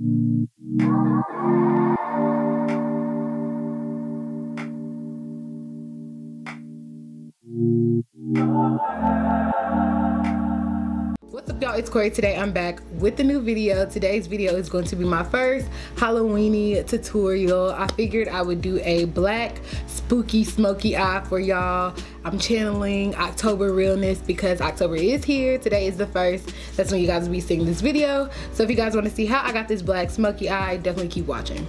What's up, y'all? It's Cori. Today I'm back with a new video. Today's video is going to be my first Halloweeny tutorial. I figured I would do a black spooky smoky eye for y'all. I'm channeling October realness because October is here. Today is the 1st. That's when you guys will be seeing this video. So if you guys want to see how I got this black smoky eye, definitely keep watching.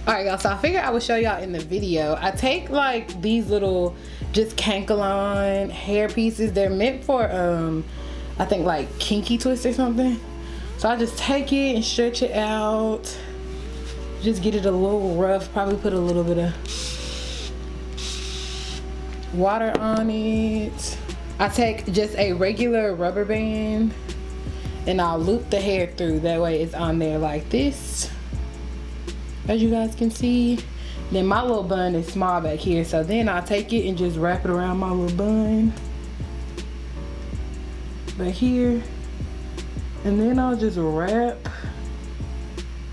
Alright, y'all, so I figured I would show y'all in the video. I take like these little just cankalon hair pieces. They're meant for I think like kinky twist or something. So I just take it and stretch it out. Just get it a little rough. Probably put a little bit of water on it. I take just a regular rubber band and I'll loop the hair through. That way it's on there like this, as you guys can see. Then my little bun is small back here, so then I'll take it and just wrap it around my little bun back here, and then I'll just wrap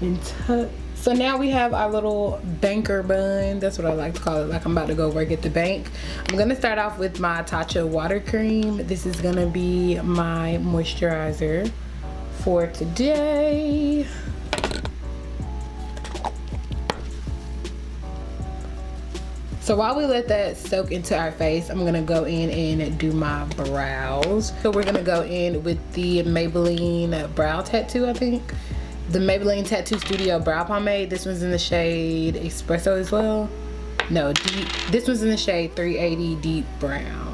and tuck. So now we have our little banker bun. That's what I like to call it, like I'm about to go work at the bank. I'm gonna start off with my Tatcha water cream. This is gonna be my moisturizer for today. So while we let that soak into our face, I'm gonna go in and do my brows. So we're gonna go in with the Maybelline brow tattoo, I think. The Maybelline Tattoo Studio Brow Pomade. This one's in the shade Espresso as well. No, deep. This one's in the shade 380 Deep Brown.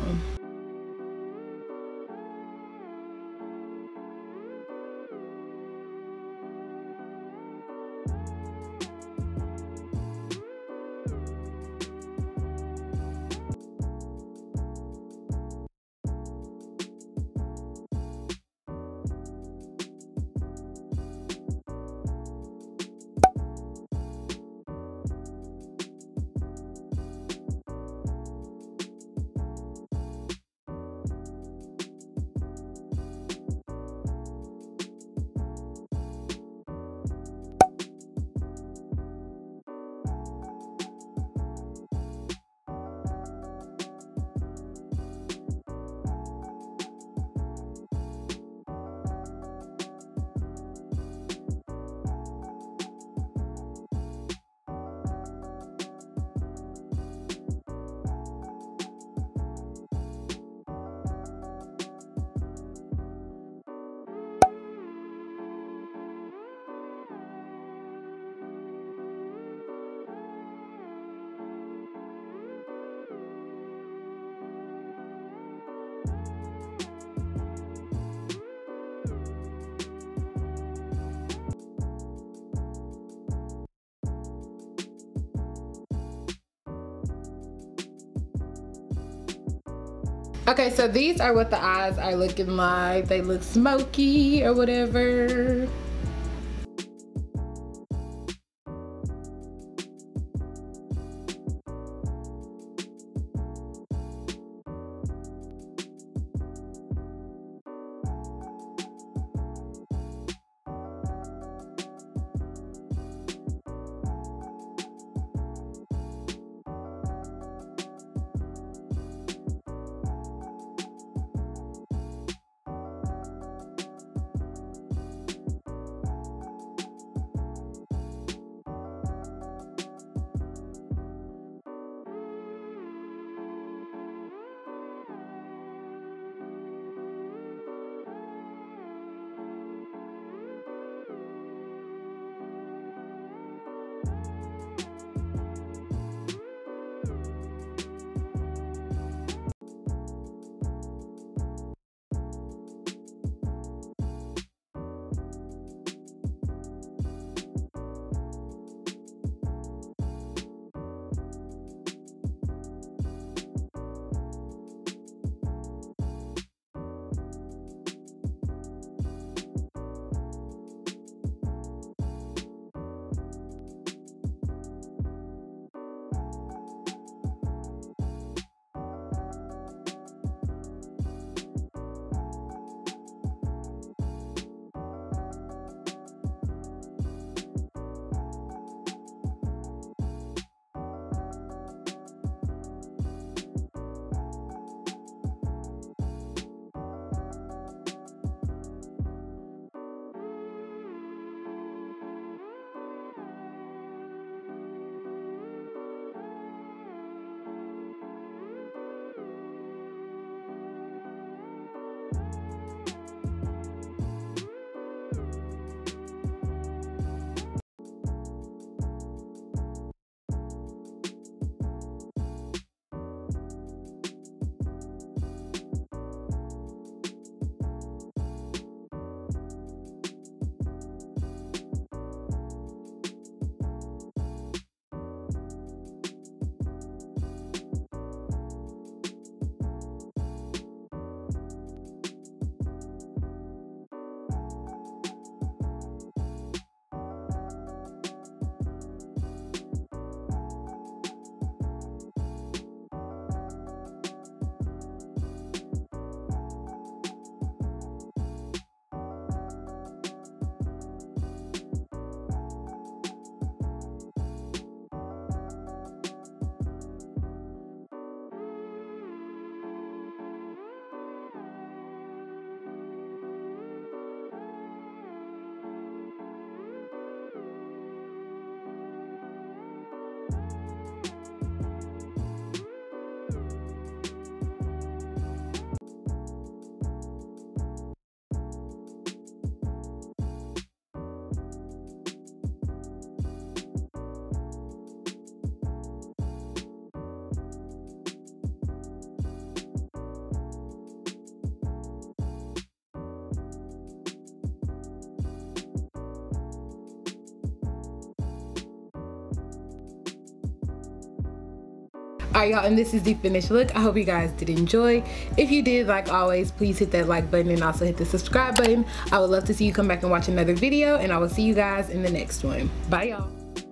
Okay, so these are what the eyes are looking like. They look smoky or whatever. Alright y'all, and this is the finished look. I hope you guys did enjoy. If you did, like always, please hit that like button and also hit the subscribe button. I would love to see you come back and watch another video, and I will see you guys in the next one. Bye y'all.